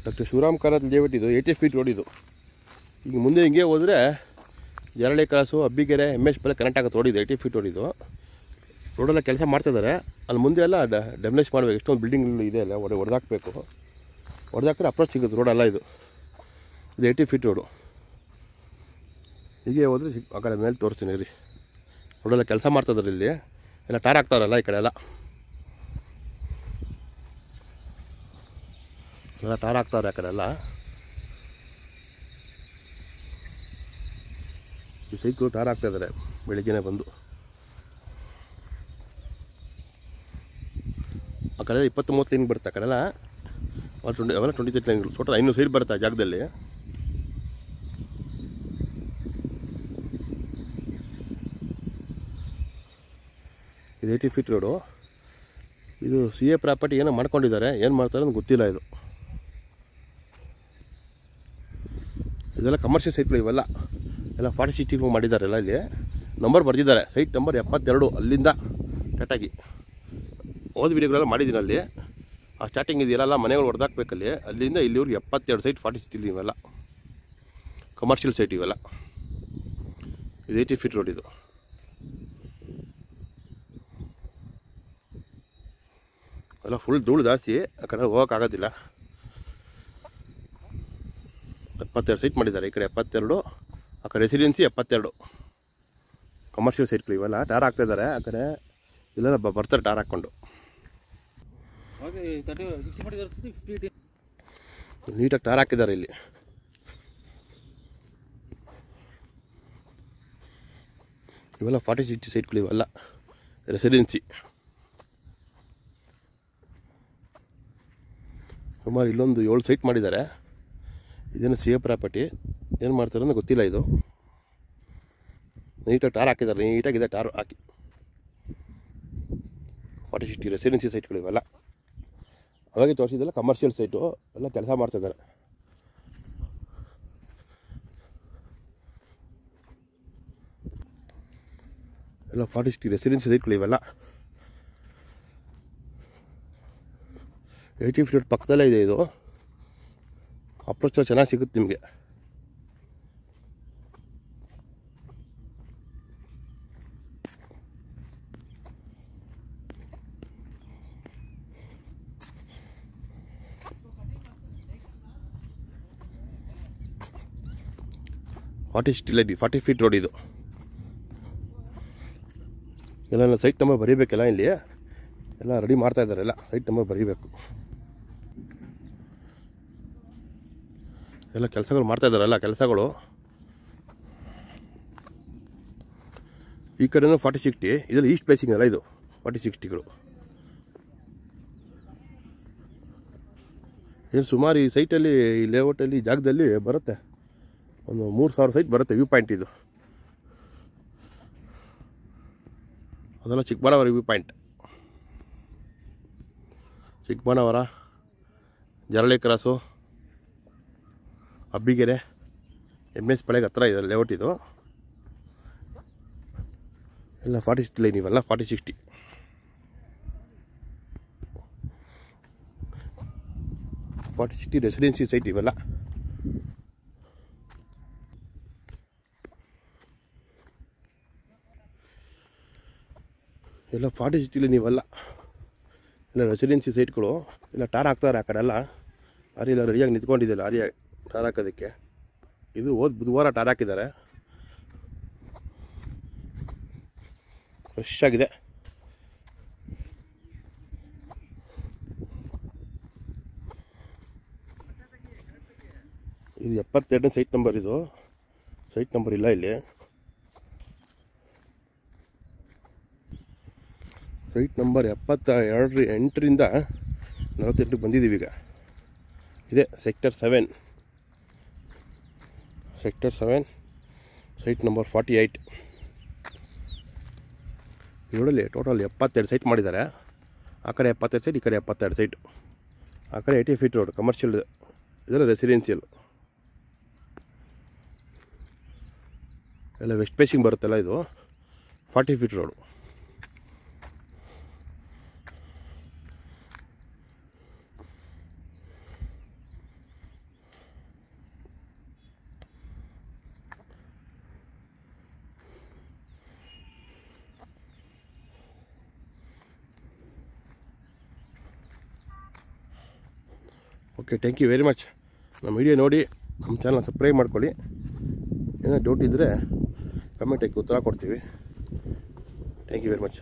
Doctor Shivaram ಕಾರಾತ್ layout ಇದು 80 feet road ಇದು. ಈಗ ಮುಂದೆ ಹಿಂಗೆ ಹೋದರೆ ಜರಳೆ ಕ್ರಾಸು ಅಬ್ಬಿಗೆರೆ MS ಪಲ್ಲೆ ಕನೆಕ್ಟ್ ಆಗುತ್ತೆ ರೋಡ್ ಇದು. 80 ಫೀಟ್ ರೋಡ್ ಇದು. ರೋಡೆಲ್ಲ ಕೆಲಸ ಮಾಡ್ತಿದ್ದಾರೆ. ಅಲ್ಲಿ ಮುಂದೆ ಎಲ್ಲ ಡೆಮಲಿಷ್ ಮಾಡಬೇಕು. ಎಷ್ಟೊಂದು ಬಿಲ್ಡಿಂಗ್ ಇದೆ ಅಲ್ಲ, ಹೊಡೆದಾಕಬೇಕು. ಹೊಡೆದಾಕ್ರೆ ಅಪ್ರೋಚ್ ಸಿಗುತ್ತೆ ರೋಡಲ್ಲ ಇದು. 80 ಫೀಟ್ ರೋಡು. ಹೀಗೆ ಹೋದರೆ ಆ ಕಡೆ ಮೇಲೆ ತೋರಿಸ್ತೀನಿ ರೀ. ರೋಡೆಲ್ಲ ಕೆಲಸ ಮಾಡ್ತಿದ್ದಾರೆ. ಇಲ್ಲಿ ಎಲ್ಲ ಟಾರ್ ಹಾಕ್ತಾರಲ್ಲ ಈ ಕಡೆ ಎಲ್ಲ ಟಾರ್ ಹಾಕ್ತಾರೆ. ಆ ಕಡೆ ಎಲ್ಲ ಈ ಸೈಕಲ್ ಟಾರ್ ಹಾಕ್ತಾಯಿದ್ದಾರೆ ಬೆಳಿಗ್ಗೆನೇ ಬಂದು. ಆ ಕಡೆ 20-30 ಲೈನ್ ಬರುತ್ತೆ. ಆ ಕಡೆ ಎಲ್ಲ ಅವೆಲ್ಲ 28 ಲೈನ್ಗಳು. ಟೋಟಲ್ 500 ಸೈಡ್ ಬರುತ್ತೆ ಆ ಜಾಗದಲ್ಲಿ. ಇದು 80 ಫೀಟ್ ರೋಡು. ಇದು CA ಪ್ರಾಪರ್ಟಿ ಏನೋ ಮಾಡ್ಕೊಂಡಿದ್ದಾರೆ. ಏನು ಮಾಡ್ತಾರೆ ಅಂತ ಗೊತ್ತಿಲ್ಲ. ಇದೆಲ್ಲ ಕಮರ್ಷಿಯಲ್ ಸೈಟ್ಗಳು ಇವೆಲ್ಲ. ಎಲ್ಲ 40-60 ಮಾಡಿದ್ದಾರೆ. ಎಲ್ಲ ಇಲ್ಲಿ ನಂಬರ್ ಬರೆದಿದ್ದಾರೆ. Site number 72. ಅಲ್ಲಿಂದ ಸ್ಟಾರ್ಟಾಗಿ ಹೋದ ವಿಡಿಯೋಗಳೆಲ್ಲ ಮಾಡಿದ್ದೀನಿ. ಅಲ್ಲಿ ಆ ಸ್ಟಾರ್ಟಿಂಗ್ ಇದೆಯಲ್ಲ ಮನೆಗಳು ಹೊಡೆದಾಕ್ಬೇಕಲ್ಲಿ. ಅಲ್ಲಿಂದ ಇಲ್ಲಿವ್ರಿಗೆ 72 ಸೈಟ್ 40-60 ಇವೆಲ್ಲ ಕಮರ್ಷಿಯಲ್ ಸೈಟ್ ಇವೆಲ್ಲ. ಇದು 80 ಫೀಟ್ ರೋಡ್ ಇದು. ಎಲ್ಲ ಫುಲ್ ಧೂಳು ಜಾಸ್ತಿ. ಆ ಕಡೆ ಹೋಗೋಕ್ಕಾಗೋದಿಲ್ಲ. 72 ಸೈಟ್ ಮಾಡಿದ್ದಾರೆ. ಈ ಕಡೆ 72, ಆ ಕಡೆ ರೆಸಿಡೆನ್ಸಿ 72 ಕಮರ್ಷಿಯಲ್ ಸೈಟ್ಗಳು ಇವೆಲ್ಲ. ಟಾರ್ ಹಾಕ್ತಾಯಿದ್ದಾರೆ. ಆ ಕಡೆ ಇಲ್ಲೆಲ್ಲ ಬರ್ತಾರೆ ಟಾರ್ ಹಾಕ್ಕೊಂಡು. ನೀಟಾಗಿ ಟಾರ್ ಹಾಕಿದ್ದಾರೆ ಇಲ್ಲಿ. ಇವೆಲ್ಲ 40-60 ಸೈಟ್ಗಳು ಇವೆಲ್ಲ ರೆಸಿಡೆನ್ಸಿ. ಸುಮಾರು ಇಲ್ಲೊಂದು 7 ಸೈಟ್ ಮಾಡಿದ್ದಾರೆ. ಇದೇನು CA ಪ್ರಾಪರ್ಟಿ. ಏನು ಮಾಡ್ತಾರೆ ಅಂತ ಗೊತ್ತಿಲ್ಲ. ಇದು ನೀಟಾಗಿ ಟಾರ್ ಹಾಕಿದ್ದಾರೆ. ನೀಟಾಗಿದೆ ಟಾರ್ ಹಾಕಿ. 40-60 ರೆಸಿಡೆನ್ಸಿ ಸೈಟ್ಗಳು ಇವೆಲ್ಲ. ಅವಾಗೆ ತೋರಿಸಿದ್ದೆಲ್ಲ ಕಮರ್ಷಿಯಲ್ ಸೈಟು. ಎಲ್ಲ ಕೆಲಸ ಮಾಡ್ತಿದ್ದಾರೆ. ಎಲ್ಲ 40-60 ರೆಸಿಡೆನ್ಸಿ ಸೈಟ್ಗಳು ಇವೆಲ್ಲ. 80 ಫೀಟ್ ಪಕ್ಕದಲ್ಲೇ ಇದೆ ಇದು. ಅಪ್ರೋಚ್ ಚೆನ್ನಾಗಿ ಸಿಗುತ್ತೆ ನಿಮಗೆ. ಫಾರ್ಟಿ ಫೀಟ್ ರೋಡ್ ಇದು. ಎಲ್ಲ ಸೈಟ್ ನಂಬರ್ ಬರೀಬೇಕಲ್ಲ. ಇಲ್ಲಿ ಎಲ್ಲ ರೆಡಿ ಮಾಡ್ತಾ ಇದ್ದಾರೆ. ಎಲ್ಲ ಸೈಟ್ ನಂಬರ್ ಬರೀಬೇಕು. ಎಲ್ಲ ಕೆಲಸಗಳು ಮಾಡ್ತಾ ಇದ್ದಾರಲ್ಲ ಕೆಲಸಗಳು. ಈ ಕಡೆನೂ 40-60. ಇದರಲ್ಲಿ ಈಸ್ಟ್ ಫೇಸಿಂಗ್ ಅಲ್ಲ ಇದು 40-60ಗಳು. ಏನು ಸುಮಾರು ಈ ಸೈಟಲ್ಲಿ, ಈ ಲೇಔಟಲ್ಲಿ, ಜಾಗದಲ್ಲಿ ಬರುತ್ತೆ ಒಂದು 3000 ಸೈಟ್ ಬರುತ್ತೆ. ವ್ಯೂ ಪಾಯಿಂಟ್ ಇದು. ಅದೆಲ್ಲ ಚಿಕ್ಕಬಳ್ಳಾಪುರ ವ್ಯೂ ಪಾಯಿಂಟ್. ಚಿಕ್ಕಬಳ್ಳಾಪುರ, ಜರಳೆ ಕ್ರಾಸು, ಅಬ್ಬಿಗೆರೆ, MS ಪಳೆಗೆ ಹತ್ರ ಇದೆ ಲೇಔಟ್ ಇದು. ಎಲ್ಲ 40-60 ಲೈನ್ ಇವೆಲ್ಲ 40-60. ರೆಸಿಡೆನ್ಸಿ ಸೈಟ್ ಇವೆಲ್ಲ. ಎಲ್ಲ 40-60 ಲೈನ್ ಇವೆಲ್ಲ. ಎಲ್ಲ ರೆಸಿಡೆನ್ಸಿ ಸೈಟ್ಗಳು. ಎಲ್ಲ ಟಾರ್ ಹಾಕ್ತಾರೆ. ಆ ಕಡೆ ಎಲ್ಲ ಲಾರಿ ಎಲ್ಲ ರೆಡಿಯಾಗಿ ನಿಂತ್ಕೊಂಡಿದೆ. ಲಾರಿ ಟಾರ್ ಹಾಕೋದಕ್ಕೆ. ಇದು ಬುಧವಾರ ಟಾರ್ ಹಾಕಿದ್ದಾರೆ. ಫ್ರೆಶ್ ಆಗಿದೆ. ಇದು 72ನೇ ಸೈಟ್ ನಂಬರ್. ಇದು ಸೈಟ್ ನಂಬರ್ ಇಲ್ಲ ಇಲ್ಲಿ. ಸೈಟ್ ನಂಬರ್ 78ರಿಂದ 48ಕ್ಕೆ ಬಂದಿದ್ದೀವಿ ಈಗ. ಇದೆ ಸೆಕ್ಟರ್ 7 ಸೈಟ್ ನಂಬರ್ 48. ಇವರಲ್ಲಿ ಟೋಟಲ್ 72 ಸೈಟ್ ಮಾಡಿದ್ದಾರೆ. ಆ ಕಡೆ 72 ಸೈಟ್, ಈ ಕಡೆ 72 ಸೈಟು. ಆ ಕಡೆ 80 ಫೀಟ್ ರೋಡ್ ಕಮರ್ಷಿಯಲ್. ಇದೆಲ್ಲ ರೆಸಿಡೆನ್ಸಿಯಲ್. ಎಲ್ಲ ವೆಸ್ಟ್ ಫೇಸಿಂಗ್ ಬರುತ್ತಲ್ಲ ಇದು. 40 feet road. Okay, thank you very much. ನಮ್ಮ ವಿಡಿಯೋ ನೋಡಿ ನಮ್ಮ ಚಾನಲ್ ಸಬ್ಸ್ಕ್ರೈಬ್ ಮಾಡ್ಕೊಳ್ಳಿ. ಏನೋ ಡೌಟ್ ಇದ್ದರೆ ಕಮೆಂಟ್ ಹಾಕಿ ಉತ್ತರ ಕೊಡ್ತೀವಿ. Thank you very much.